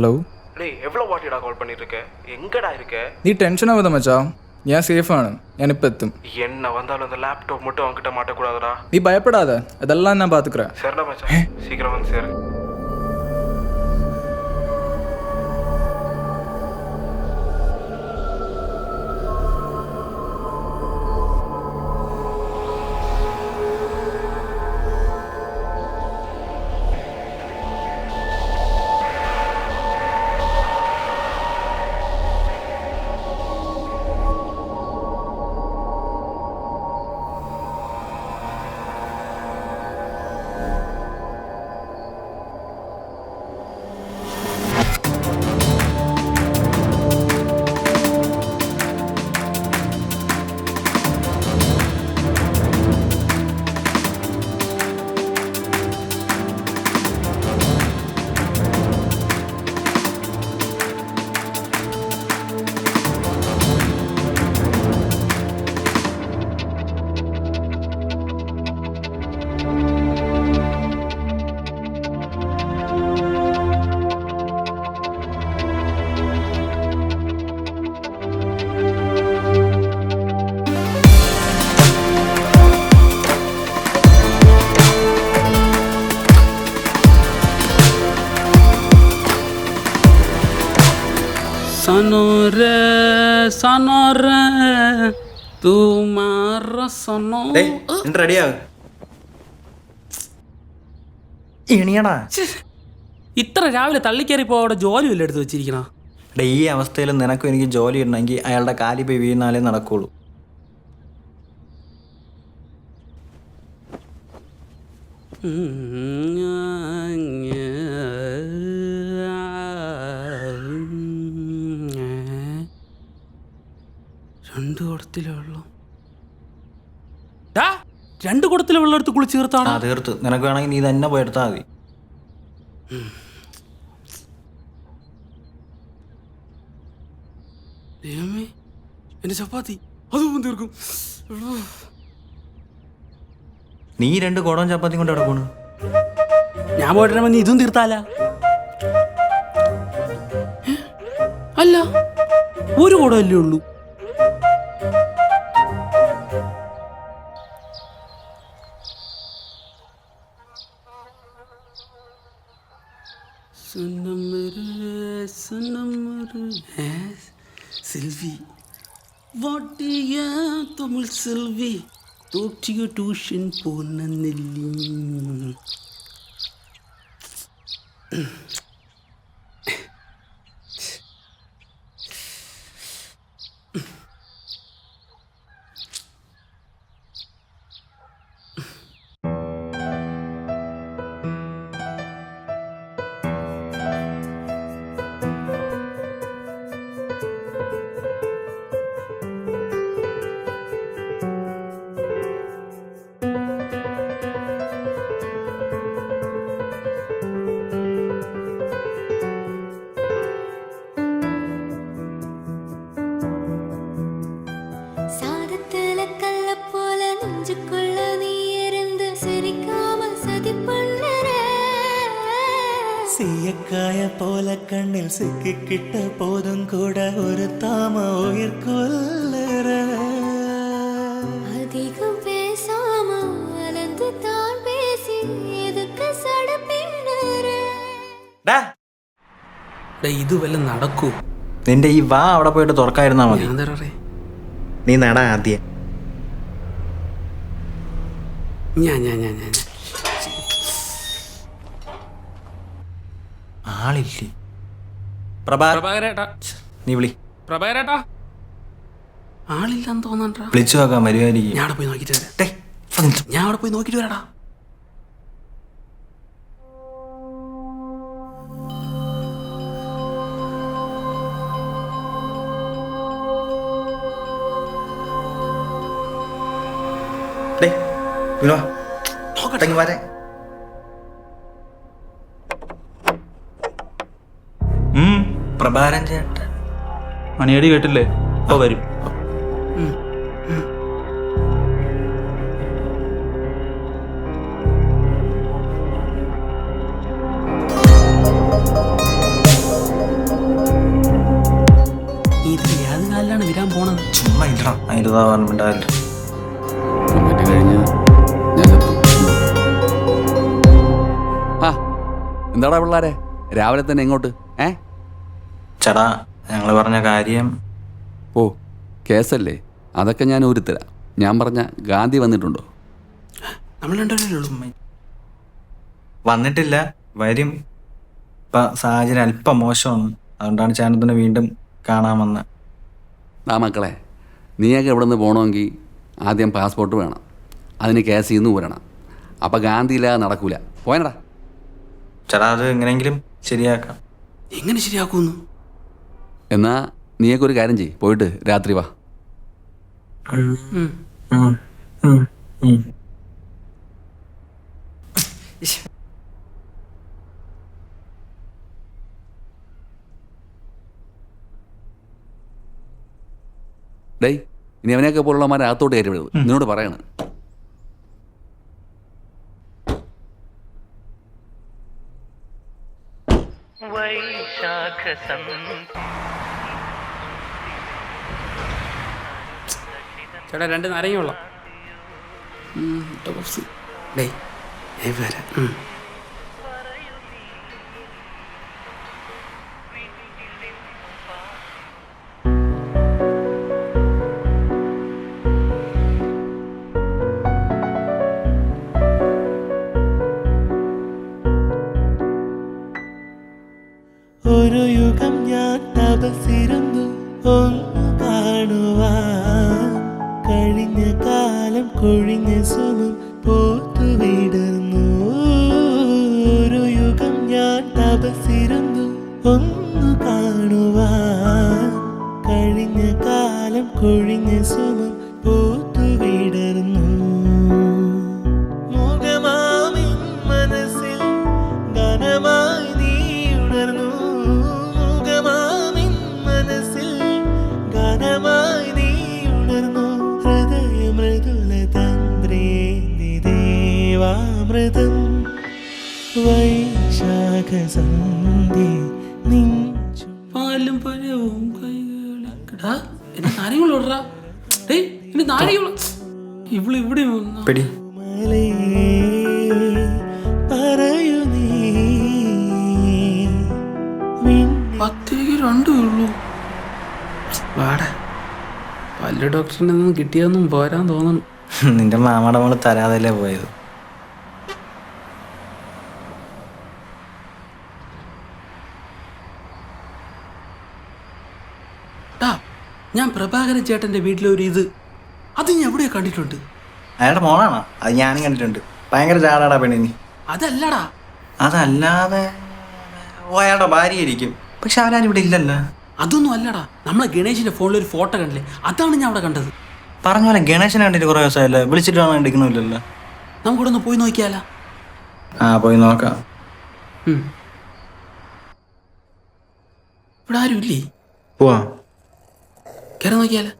Hello. டேய் எவ்வளோ வாட்டிடா கால் பண்ணிட்டு எங்கடா இருக்க? നീ ടെൻഷൻ ആവാതെ മച്ചാ, ഞാൻ സേഫാണ്, ഞാനിപ്പോൾ എത്തും. என்ன வந்தாலும் அந்த லேப்டாப் மட்டும் அவன்கிட்ட மாட்டக்கூடாதுடா. നീ ഭയപ്പെടാതെ, അതെല്ലാം ഞാൻ பார்த்துக்கிறேன். சரிடா மச்சான், சீக்கிரம் வந்து சேரு. ഇത്ര രാവിലെ തള്ളിക്കയറിപ്പോ അവിടെ ജോലി വല്ല എടുത്ത് വെച്ചിരിക്കണ. ഈ അവസ്ഥയിൽ നിനക്കും എനിക്ക് ജോലി ഇടണമെങ്കിൽ അയാളുടെ കാലിൽ പോയി വീണാലേ നടക്കുള്ളൂ. രണ്ട് കുടത്തിലെ വെള്ളം എടുത്ത് കുളിച്ച് തീർത്താണ്. തീർത്ത് നിനക്ക് വേണമെങ്കിൽ നീ തന്നെ പോയി എടുത്താൽ മതി. എന്റെ ചപ്പാത്തി അതും തീർക്കും. നീ 2 കുടവും ചപ്പാത്തി കൊണ്ട് കിടക്കണു. ഞാൻ പോയിട്ട് നീ ഇതും തീർത്താല. അല്ല, ഒരു കുടമല്ലേ ഉള്ളൂ. സെൽവി വാട്ടിയ തമിഴ് സെൽവി തോറ്റിയ ട്യൂഷൻ പോന്ന നെല്ലി. சீயக்காய போல கண்ணில் சிக்கிக்கிட்ட போதும் கூட ஒரு தாம உயிர் கொல்லுற. அதிகம் பேசாம அலந்து தான் பேசி எதுக்கு சடப்பின்னுற. ഇത് വല്ല നടക്കൂ? നിന്റെ ഈ വാ അവിടെ പോയിട്ട് തുറക്കായിരുന്നാ മതി. നീ നടാ ആദ്യം. ആളില്ലേ? പ്രഭാകരേട്ടാ, നീ വിളി. പ്രഭാകരേട്ടാ, ആളില്ലെന്ന് തോന്നണ്ടാ. വിളിച്ചു നോക്കാം മര്യാദയ്ക്ക്. ഞാൻ അവിടെ പോയി നോക്കിട്ട് വരാടാ. പ്രഭാകരൻ ചേട്ടൻ മണിയടി കേട്ടില്ലേ? അപ്പോൾ വരും. അതിൻ്റെ പറഞ്ഞിട്ടുണ്ടാവില്ല. കമ്മിറ്റി കഴിഞ്ഞ് ഞങ്ങെത്തും. ആ എന്താടാ പിള്ളാരെ രാവിലെ തന്നെ എങ്ങോട്ട്? ചേട്ടാ ഞങ്ങൾ പറഞ്ഞ കാര്യം. ഓ കേസല്ലേ, അതൊക്കെ ഞാൻ ഊരിത്തരാം. ഞാൻ പറഞ്ഞ ഗാന്ധി വന്നിട്ടുണ്ടോ? നമ്മൾ രണ്ടുപേരല്ലേ ഉള്ളൂ. വന്നിട്ടില്ല, വരും. ഇപ്പം സാഹചര്യം അല്പം മോശമാണ്, അതുകൊണ്ടാണ് ചേട്ടനെ വീണ്ടും കാണാമെന്ന്. ആ മക്കളെ, നീയൊക്കെ ഇവിടെ നിന്ന് പോകണമെങ്കിൽ ആദ്യം പാസ്പോർട്ട് വേണം, അതിന് കേസിൽ നിന്ന് ഊരണം. അപ്പം ഗാന്ധി ഇല്ലാതെ നടക്കൂല. പോയനടാ. ചേട്ടാ അത് എങ്ങനെയെങ്കിലും ശരിയാക്കാം. എങ്ങനെ ശരിയാക്കുമെന്ന്? എന്നാ നീയൊക്കെ ഒരു കാര്യം ചെയ്യ്, പോയിട്ട് രാത്രി വാ. ഡേയ്, ഇനി അവനെയൊക്കെ പോലുള്ളമാരെ അകത്തോട്ട് കയറ്റി വിടുന്നത് നിന്നോട് പറയണം. ചേട്ടാ 2 നാരങ്ങയുള്ള. ഡേ വരാം. ഒരു യുഗം ഞാൻ തപസിരുന്നു ഒന്ന് കാണുവാൻ, കഴിഞ്ഞ കാലം കൊഴിഞ്ഞ സുമം പോത്തുവിടുന്നു. ഒരു യുഗം ഞാൻ തപസിരുന്നു ഒന്ന് കാണുവാൻ, കഴിഞ്ഞ കാലം കൊഴിഞ്ഞ സുമം പോത്തുവിടുന്നു. മുഖമാമിൻ മനസ്സിൽ ഘനമായി നീ ഉണർന്നു. മുഖമാമിൻ മനസ്സിൽ ഘനമായി നീ ഉണർന്നു. ഹൃദയമൃദുല തന്ത്രേന്ദി ദേവാമൃതം വൈശാഖ സന്ധ്യ നിഞ്ചു. പാലും പഴവും കൈകളാ. എന്നെ നാരങ്ങളും ഇടറാ. ഡേ എന്നെ നാരങ്ങളും. ഇവിടെ പിടി. മലേ പറയൂ നീ 10-2 ഉള്ളൂ. വാടാ, പല്ല് ഡോക്ടറിൻ്റെ നിന്ന് കിട്ടിയൊന്നും പോരാൻ തോന്നണം. നിന്റെ മാമയുടെ മോള് തരാതല്ലേ പോയത്. ഞാൻ പ്രഭാകരൻ ചേട്ടൻ്റെ വീട്ടിലെ ഒരു അത് ഞാൻ എവിടെയോ കണ്ടിട്ടുണ്ട്. അയാളുടെ മോളാണോ? അത് ഞാനും കണ്ടിട്ടുണ്ട്. ഭയങ്കര ചാടാടാ പെണ്ണിനി. അതല്ലടാ. അതല്ലാതെ അയാളുടെ ഭാര്യയായിരിക്കും. പക്ഷെ അവരാരും ഇവിടെ ഇല്ലല്ലോ. അതൊന്നും അല്ലടാ, നമ്മളെ ഗണേശിന്റെ ഫോണിൽ ഒരു ഫോട്ടോ കണ്ടില്ലേ, അതാണ് ഞാൻ അവിടെ കണ്ടത്. പറഞ്ഞ പോലെ ഗണേശനെ കണ്ടിട്ട് കുറേ ദിവസമല്ലേ, വിളിച്ചിട്ടാണ് കണ്ടിക്കണില്ലല്ലോ. നമുക്കിവിടെ ഒന്ന് പോയി നോക്കിയാലോ? പോയി നോക്കാം. ഇവിടെ ആരും ഇല്ലേ? പോവാ. കയറി നോക്കിയാലോ?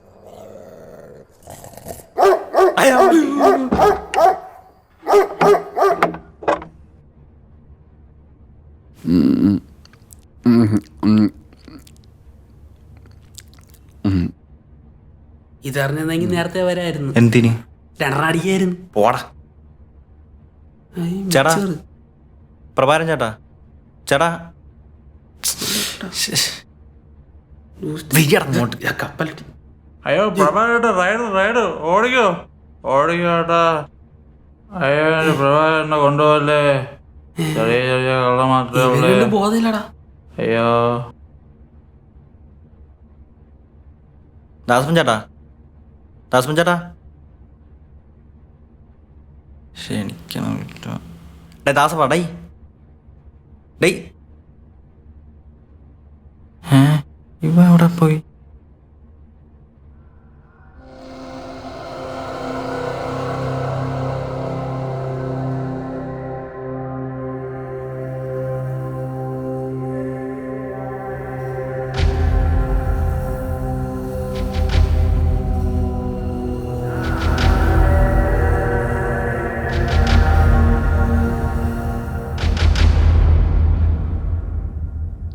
ഇതറിഞ്ഞെങ്കിൽ നേരത്തെ വരായിരുന്നു. എന്തിന്? 2 അടിക്കായിരുന്നു. പോടാ. ചേട്ടാ, പ്രഭാകരൻ ചേട്ടാ, ചേട്ടാ കപ്പലട്ടി. അയ്യോ പ്രഭാകരേട്ടാ, റൈഡ് ഓടിക്കോട്ടാ. അയ്യോ പ്രഭാകരനെ കൊണ്ടുപോകല്ലേ, ചെറിയ കള്ളം മാത്രമേ ഉള്ളൂ. ബോധമില്ലടാ. അയ്യോ ദാസപ്പൻ ചേട്ടാ ക്ഷണിക്കണമില്ല. ഡേ ദാസപ്പാ, ഡൈ ഇവ എവിടെ പോയി?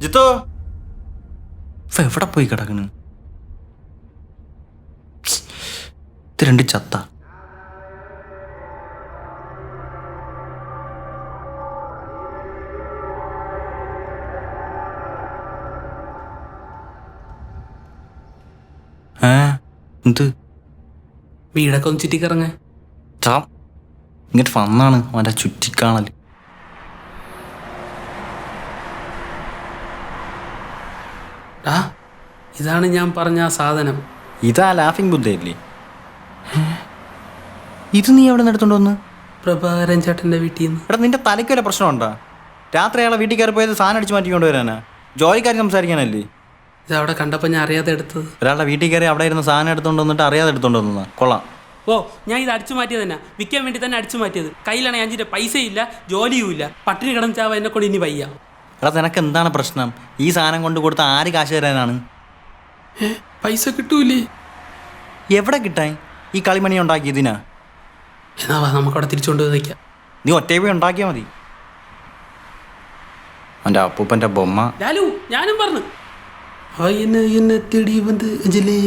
ജിത്തോ, എവിടെ പോയി കിടക്കണ്? രണ്ട് ചത്ത. എന്ത് വീടൊക്കെ ഒന്ന് ചുറ്റിക്കിറങ്ങ. ചാം ഇങ്ങോട്ട് വന്നാണ് അവൻ്റെ ചുറ്റിക്കാണൽ. ആ ഇതാണ് ഞാൻ പറഞ്ഞ ആ സാധനം. ഇതാ ലാഫിംഗ് ബുദ്ധയില്ലേ? ഇത് നീ എവിടെ നിന്ന് എടുത്തോണ്ട് വന്ന്? പ്രഭാകരൻ ചേട്ടൻ്റെ വീട്ടിൽ നിന്ന്. എടാ നിന്റെ തലയ്ക്ക് വല്ല പ്രശ്നമുണ്ടോ? രാത്രി അയാളെ വീട്ടിൽ കയറി പോയത് സാധനം അടിച്ച് മാറ്റിക്കൊണ്ട് വരാനാ? ജോലിക്കാരി സംസാരിക്കാനല്ലേ? ഇത് അവിടെ കണ്ടപ്പോൾ ഞാൻ അറിയാതെ എടുത്തത്. ഒരാളുടെ വീട്ടിൽ കയറി അവിടെ ഇരുന്ന് സാധനം എടുത്തോണ്ട് വന്നിട്ട് അറിയാതെ എടുത്തോണ്ട് വന്നാ കൊള്ളാം. ഓ ഞാൻ ഇത് അടിച്ചു മാറ്റിയത് തന്നെ, വിൽക്കാൻ വേണ്ടി തന്നെ അടിച്ചു മാറ്റിയത്. കയ്യിലാണെങ്കിൽ അഞ്ചിൻ്റെ പൈസയില്ല, ജോലിയും ഇല്ല, പട്ടിണി കിടന്ന് ചാവ എന്നെ കൊണ്ട് ഇനി വയ്യ. എടാ നിനക്ക് എന്താണ് പ്രശ്നം? ഈ സാധനം കൊണ്ട് കൊടുത്ത ആര് കാശ് തരാനാണ്? പൈസ കിട്ടൂലേ? എവിടെ കിട്ടാൻ? ഈ കളിമണി ഉണ്ടാക്കിയതിനാ? എന്നാ വാ നമുക്കവിടെ തിരിച്ചുകൊണ്ട് വയ്ക്കാം. നീ ഒറ്റപോയി ഉണ്ടാക്കിയാൽ മതി. എൻ്റെ അപ്പൂപ്പൻ്റെ ബൊമ്മ. ലാലു ഞാനും പറഞ്ഞു എന്നെ തേടി വന്ന് അഞ്ജലി.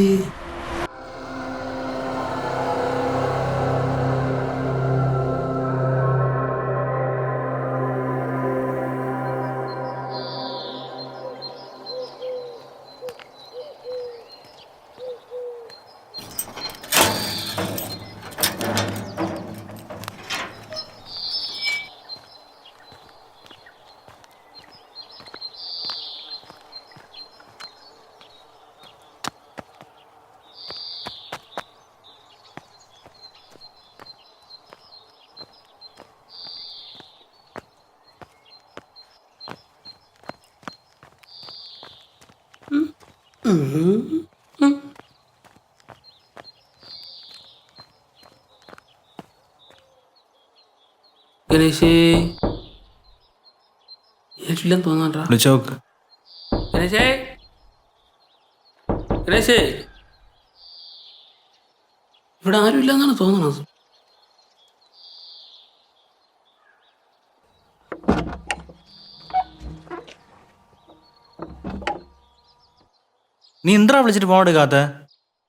ഗണേശേ ഏറ്റില്ലെന്ന് തോന്നാണ്ടാ. വിളിച്ചോക്ക്. ഗണേശേ ഗണേശേ ഇവിടെ ആരും ഇല്ലെന്നാണ് തോന്നണത്. നീ എന്താ വിളിച്ചിട്ട് ഫോൺ എടുക്കാത്ത?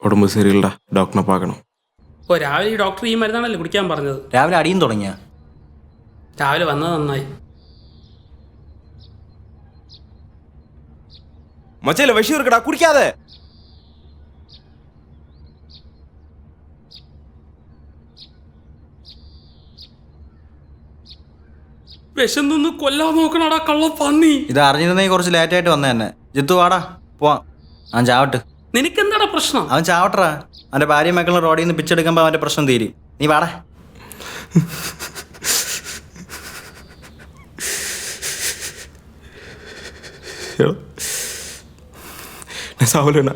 ഉടമ്പ് ശരിയല്ലടാ, ഡോക്ടറിനെ പാക്കണം. ഓ രാവിലെ ഈ ഡോക്ടർ ഈ മരുന്നാണല്ലേ കുടിക്കാൻ പറഞ്ഞത്. രാവിലെ അടിയും തുടങ്ങിയ? രാവിലെ വന്നത് നന്നായി. മച്ചല്ലേ വിഷം ഇരിക്കടാ, കുടിക്കാതെ. വിഷം നിന്ന് കൊല്ലാൻ നോക്കണടാ കള്ള പന്നി. ഇത് അറിഞ്ഞിരുന്നേ കുറച്ച് ലേറ്റായിട്ട് വന്ന തന്നെ. ജിത്തു വാടാ പോവാം. അവൻ ചാവട്ട്. നിനക്കെന്താടാ പ്രശ്നം? അവൻ ചാവട്ടറാ. അവൻ്റെ ഭാര്യയും മക്കളും റോഡിൽ നിന്ന് പിച്ചെടുക്കുമ്പോൾ അവൻ്റെ പ്രശ്നം തീരും. നീ വാടാ. சாவலண்ணா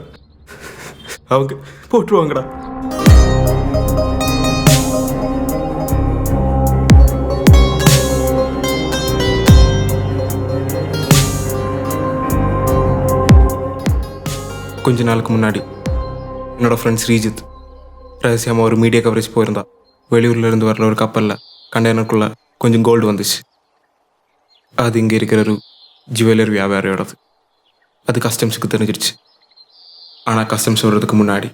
அவங்க போட்டுருவாங்கடா. கொஞ்ச நாளுக்கு முன்னாடி என்னோடய ஃப்ரெண்ட் ஸ்ரீஜித் ரகசியமாக ஒரு மீடியா கவரேஜ் போயிருந்தா. வெளியூர்லேருந்து வரல ஒரு கப்பலில் கண்டெய்னருக்குள்ளே கொஞ்சம் கோல்டு வந்துச்சு. அது இங்கே இருக்கிற ஒரு ஜுவல்லரி வியாபாரியோடது. அது கஸ்டம்ஸுக்கு தெரிஞ்சிடுச்சு. ஆனால் கஸ்டம்ஸ் வர்றதுக்கு முன்னாடி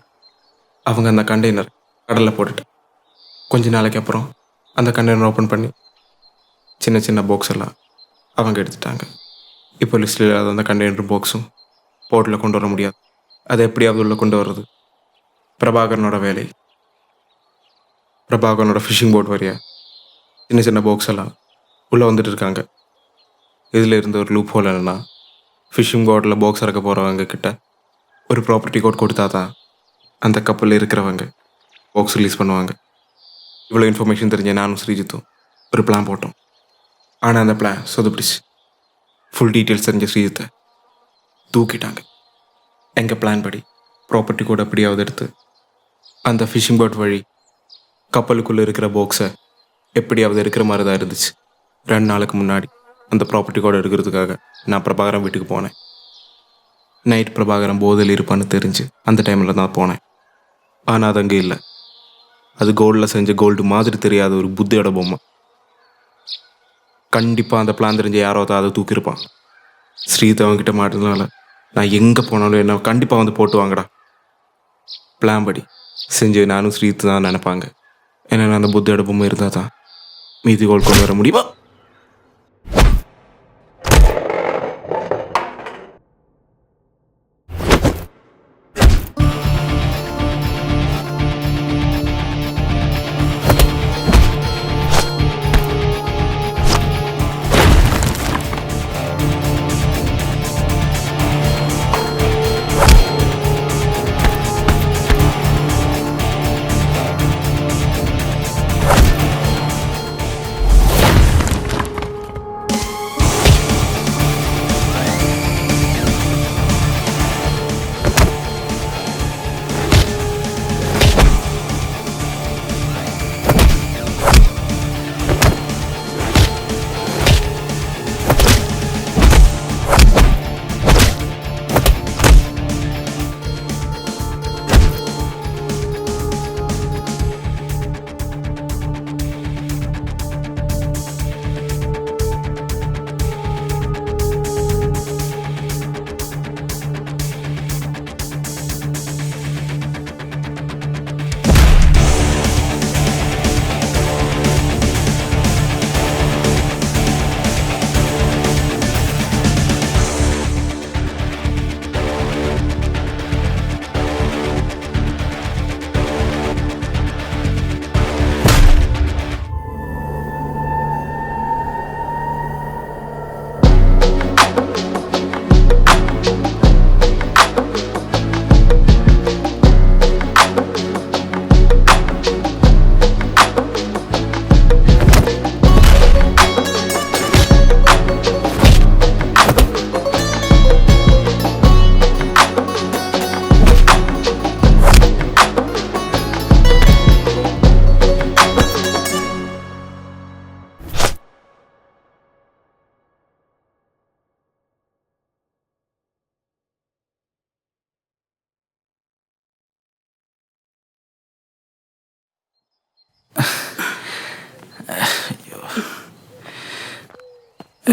அவங்க அந்த கண்டெய்னர் கடலில் போட்டுட்டு கொஞ்ச நாளைக்கு அப்புறம் அந்த கண்டெய்னர் ஓப்பன் பண்ணி சின்ன சின்ன பாக்ஸ் எல்லாம் அவங்க எடுத்துட்டாங்க. இப்போ லிஸ்ட்டில் இல்லாத அந்த கண்டெய்னர் பாக்ஸும் போர்ட்டில் கொண்டு வர முடியாது. அதை எப்படியாவது உள்ள கொண்டு வர்றது பிரபாகரனோட வேலை. பிரபாகரனோட ஃபிஷிங் போட் வரையா சின்ன சின்ன பாக்ஸ் எல்லாம் உள்ளே வந்துட்டு இருக்காங்க. இதில் இருந்த ஒரு லூப் ஹோல் என்னென்னா, ஃபிஷிங் போட்டில் பாக்ஸ் இறக்க போகிறவங்க கிட்ட ஒரு ப்ராப்பர்ட்டி கோட் கொடுத்தா தான் அந்த கப்பலில் இருக்கிறவங்க பாக்ஸ் ரிலீஸ் பண்ணுவாங்க. இவ்வளோ இன்ஃபர்மேஷன் தெரிஞ்ச நானும் ஸ்ரீஜித்தும் ஒரு பிளான் போட்டோம். ஆனால் அந்த பிளான் சொதுப்பிடிச்சு. ஃபுல் டீட்டெயில்ஸ் தெரிஞ்ச ஸ்ரீஜித்தை தூக்கிட்டாங்க. எங்கள் பிளான் படி ப்ராப்பர்ட்டி கோட் எப்படியாவது எடுத்து அந்த ஃபிஷிங் போட் வழி கப்பலுக்குள்ளே இருக்கிற பாக்ஸை எப்படியாவது எடுக்கிற மாதிரி தான் இருந்துச்சு. 2 நாளுக்கு முன்னாடி அந்த ப்ராப்பர்ட்டி கோட் எடுக்கிறதுக்காக நான் பிரபாகரன் வீட்டுக்கு போனேன். நைட் பிரபாகரன் போதையில் இருப்பான்னு தெரிஞ்சு அந்த டைமில் தான் போனேன். ஆனால் அது அங்கே இல்லை. அது கோல்டில் செஞ்ச கோல்டு மாதிரி தெரியாத ஒரு புத்தியோட பொம்மை. கண்டிப்பாக அந்த பிளான் தெரிஞ்ச யாரோ அதை தூக்கியிருப்பான். ஸ்ரீத் அவங்ககிட்ட மாட்டினால நான் எங்கே போனாலும் என்ன கண்டிப்பாக வந்து போட்டு வாங்கடா. பிளான் படி செஞ்சு நானும் ஸ்ரீத்து தான் நினைப்பாங்க. ஏன்னா அந்த புத்தியோட பொம்மை இருந்தால் தான் மீதி கோல் கொண்டு வர முடியுமா?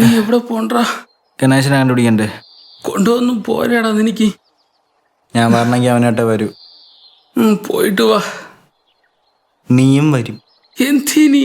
നീ എവിടെ പോണ്ടാ? ഗണേശനെ കണ്ടുപിടിക്കണ്ടേ? കൊണ്ടുവന്നും പോരാടാ നിനക്ക്. ഞാൻ പറഞ്ഞെങ്കിൽ അവനായിട്ട് വരൂ. പോയിട്ട് വാ. നീയും വരും. എന്തിനീ?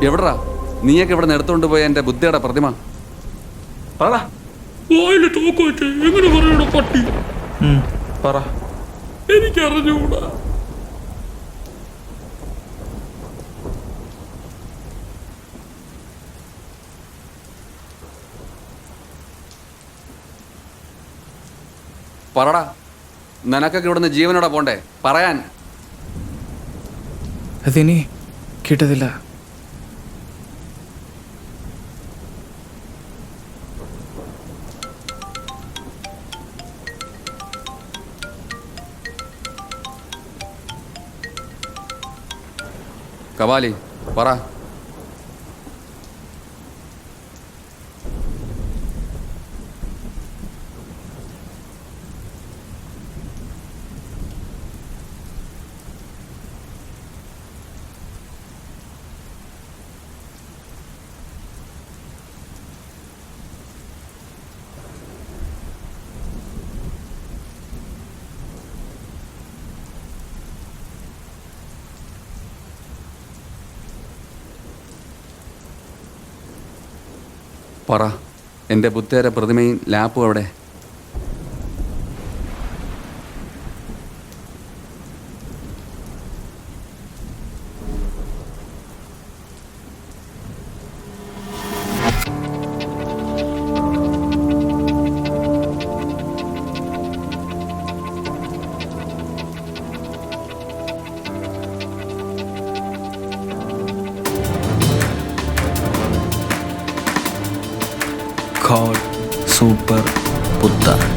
എവിടാ നീയൊക്കെ ഇവിടെ എടുത്തോണ്ട് പോയ എൻ്റെ ബുദ്ധിയുടെ പ്രതിമ? വായില് തോക്ക് വെച്ച് എങ്ങനെ പറയണോ പട്ടി? പറ. എനിക്കറിഞ്ഞൂടാ. പറടാ, നിനക്കൊക്കെ ഇവിടുന്ന് ജീവനോടെ പോണ്ടേ? പറയാൻ. അതിനി കേട്ടതില്ല. കവാലി പറ. പറ, എൻ്റെ ബുദ്ധേരെ പ്രതിമയും ലാപ്പും എവിടെ? God, super Buddha.